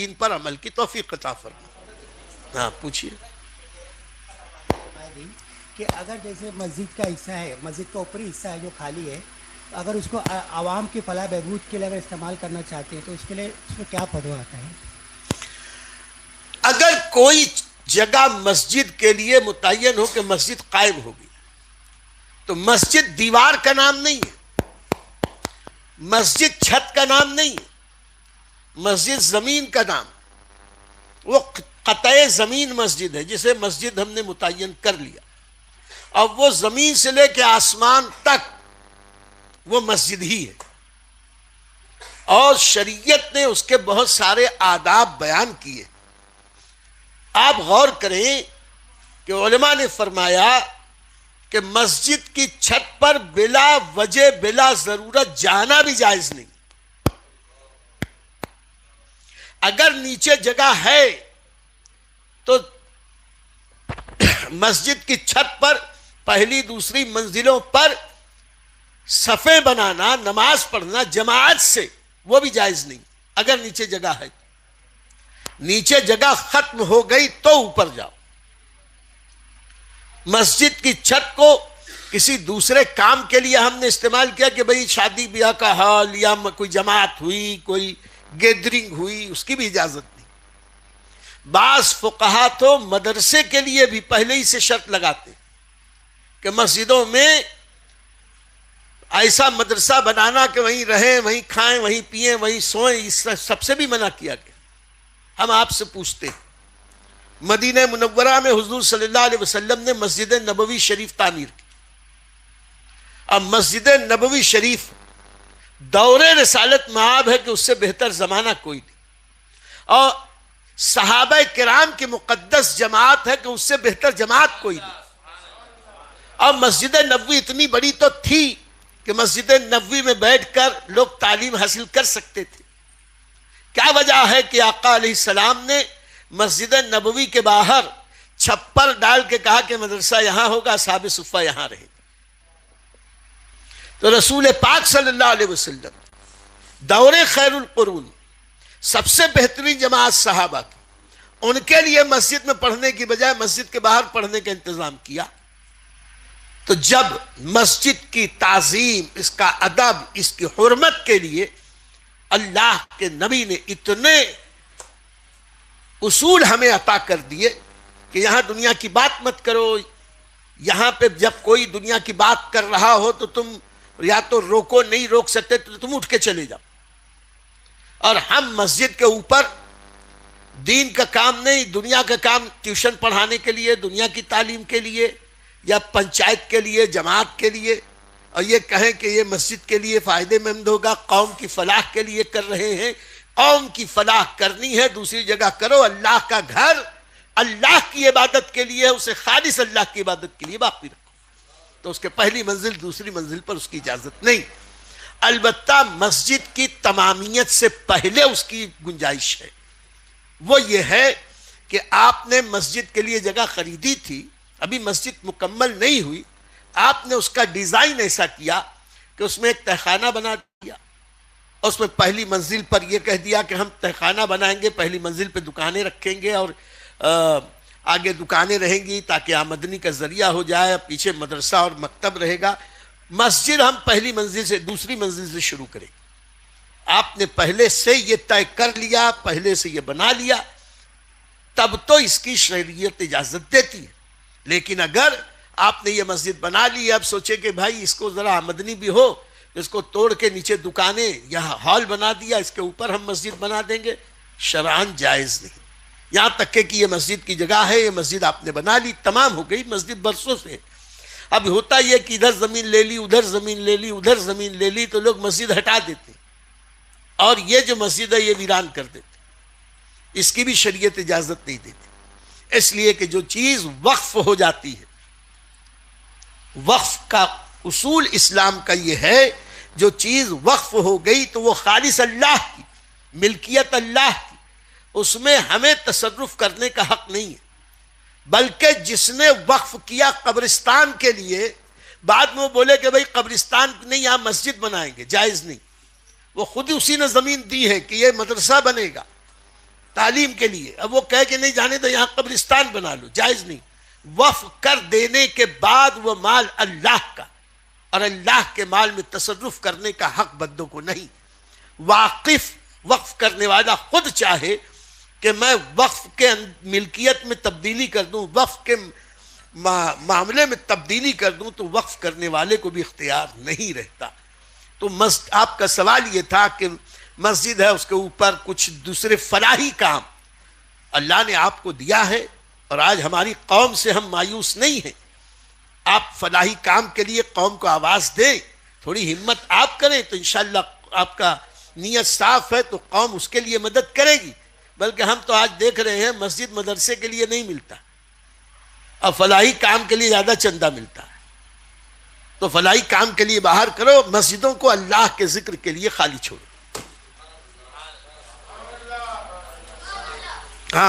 دین پر عمل کی توفیق عطا فرما. ہاں پوچھیے. کہ اگر جیسے مسجد کا حصہ ہے، مسجد کا اوپری حصہ ہے جو خالی ہے، اگر اس کو عوام کی فلاح بہبود کے لیے اگر استعمال کرنا چاہتے ہیں تو اس کے لیے اس میں کیا فتویٰ آتا ہے؟ اگر کوئی جگہ مسجد کے لیے متعین ہو کہ مسجد قائم ہوگی تو مسجد دیوار کا نام نہیں ہے، مسجد چھت کا نام نہیں ہے، مسجد زمین کا نام. وہ قطع زمین مسجد ہے جسے مسجد ہم نے متعین کر لیا. اب وہ زمین سے لے کے آسمان تک وہ مسجد ہی ہے، اور شریعت نے اس کے بہت سارے آداب بیان کیے. آپ غور کریں کہ علماء نے فرمایا کہ مسجد کی چھت پر بلا وجہ بلا ضرورت جانا بھی جائز نہیں. اگر نیچے جگہ ہے تو مسجد کی چھت پر پہلی دوسری منزلوں پر صفیں بنانا، نماز پڑھنا جماعت سے، وہ بھی جائز نہیں اگر نیچے جگہ ہے. نیچے جگہ ختم ہو گئی تو اوپر جاؤ. مسجد کی چھت کو کسی دوسرے کام کے لیے ہم نے استعمال کیا کہ بھئی شادی بیاہ کا حال یا کوئی جماعت ہوئی، کوئی گیدرنگ ہوئی، اس کی بھی اجازت نہیں. بعض فقہا تو مدرسے کے لیے بھی پہلے ہی سے شرط لگاتے کہ مسجدوں میں ایسا مدرسہ بنانا کہ وہیں رہیں، وہیں کھائیں، وہیں پئیں، وہیں سوئیں. اس سب سے بھی منع کیا گیا. ہم آپ سے پوچھتے ہیں، مدینہ منورہ میں حضور صلی اللہ علیہ وسلم نے مسجد نبوی شریف تعمیر کی. اب مسجد نبوی شریف دور رسالت مآب ہے کہ اس سے بہتر زمانہ کوئی نہیں، اور صحابہ کرام کی مقدس جماعت ہے کہ اس سے بہتر جماعت کوئی نہیں. اور مسجد نبوی اتنی بڑی تو تھی کہ مسجد نبوی میں بیٹھ کر لوگ تعلیم حاصل کر سکتے تھے. کیا وجہ ہے کہ آقا علیہ السلام نے مسجد نبوی کے باہر چھپر ڈال کے کہا کہ مدرسہ یہاں ہوگا، اصحاب صفہ یہاں رہے گا؟ تو رسول پاک صلی اللہ علیہ وسلم دور خیر القرون سب سے بہترین جماعت صحابہ کی، ان کے لیے مسجد میں پڑھنے کی بجائے مسجد کے باہر پڑھنے کا انتظام کیا. تو جب مسجد کی تعظیم، اس کا ادب، اس کی حرمت کے لیے اللہ کے نبی نے اتنے اصول ہمیں عطا کر دیے کہ یہاں دنیا کی بات مت کرو. یہاں پہ جب کوئی دنیا کی بات کر رہا ہو تو تم یا تو روکو، نہیں روک سکتے تو تم اٹھ کے چلے جاؤ. اور ہم مسجد کے اوپر دین کا کام نہیں، دنیا کا کام، ٹیوشن پڑھانے کے لیے، دنیا کی تعلیم کے لیے یا پنچایت کے لیے، جماعت کے لیے، اور یہ کہیں کہ یہ مسجد کے لیے فائدے مند ہوگا، قوم کی فلاح کے لیے کر رہے ہیں. قوم کی فلاح کرنی ہے دوسری جگہ کرو. اللہ کا گھر اللہ کی عبادت کے لیے، اسے خالص اللہ کی عبادت کے لیے باقی رکھو. تو اس کے پہلی منزل دوسری منزل پر اس کی اجازت نہیں. البتہ مسجد کی تمامیت سے پہلے اس کی گنجائش ہے. وہ یہ ہے کہ آپ نے مسجد کے لیے جگہ خریدی تھی، ابھی مسجد مکمل نہیں ہوئی، آپ نے اس کا ڈیزائن ایسا کیا کہ اس میں ایک تہخانہ بنا دیا. اس میں پہلی منزل پر یہ کہہ دیا کہ ہم تہخانہ بنائیں گے، پہلی منزل پہ دکانیں رکھیں گے اور آگے دکانیں رہیں گی تاکہ آمدنی کا ذریعہ ہو جائے، پیچھے مدرسہ اور مکتب رہے گا. مسجد ہم پہلی منزل سے دوسری منزل سے شروع کریں. آپ نے پہلے سے یہ طے کر لیا، پہلے سے یہ بنا لیا، تب تو اس کی شریعت اجازت دیتی ہے. لیکن اگر آپ نے یہ مسجد بنا لی، اب سوچے کہ بھائی اس کو ذرا آمدنی بھی ہو، اس کو توڑ کے نیچے دکانیں یا ہال بنا دیا، اس کے اوپر ہم مسجد بنا دیں گے، شرعاً جائز نہیں. یہاں تک کہ یہ مسجد کی جگہ ہے، یہ مسجد آپ نے بنا لی، تمام ہو گئی مسجد برسوں سے. اب ہوتا یہ کہ ادھر زمین لے لی، ادھر زمین لے لی، ادھر زمین لے لی، تو لوگ مسجد ہٹا دیتے اور یہ جو مسجد ہے یہ ویران کر دیتے. اس کی بھی شریعت اجازت نہیں دیتی. اس لیے کہ جو چیز وقف ہو جاتی ہے، وقف کا اصول اسلام کا یہ ہے، جو چیز وقف ہو گئی تو وہ خالص اللہ کی ملکیت، اللہ کی، اس میں ہمیں تصرف کرنے کا حق نہیں ہے. بلکہ جس نے وقف کیا قبرستان کے لیے، بعد میں وہ بولے کہ بھئی قبرستان نہیں، یہاں مسجد بنائیں گے، جائز نہیں. وہ خود اسی نے زمین دی ہے کہ یہ مدرسہ بنے گا، تعلیم کے لیے. اب وہ کہے کہ نہیں جانے دو یہاں قبرستان بنا لو, جائز نہیں. وقف کر دینے کے بعد وہ مال اللہ کا, اور اللہ کے مال میں تصرف کرنے کا حق بندوں کو نہیں. واقف وقف کرنے والا خود چاہے کہ میں وقف کے ملکیت میں تبدیلی کر دوں, وقف کے معاملے میں تبدیلی کر دوں, تو وقف کرنے والے کو بھی اختیار نہیں رہتا. تو آپ کا سوال یہ تھا کہ مسجد ہے, اس کے اوپر کچھ دوسرے فلاحی کام اللہ نے آپ کو دیا ہے, اور آج ہماری قوم سے ہم مایوس نہیں ہیں. آپ فلاحی کام کے لیے قوم کو آواز دیں, تھوڑی ہمت آپ کریں, تو انشاءاللہ آپ کا نیت صاف ہے تو قوم اس کے لیے مدد کرے گی. بلکہ ہم تو آج دیکھ رہے ہیں مسجد مدرسے کے لیے نہیں ملتا, اور فلاحی کام کے لیے زیادہ چندہ ملتا ہے. تو فلاحی کام کے لیے باہر کرو, مسجدوں کو اللہ کے ذکر کے لیے خالی چھوڑو. ہاں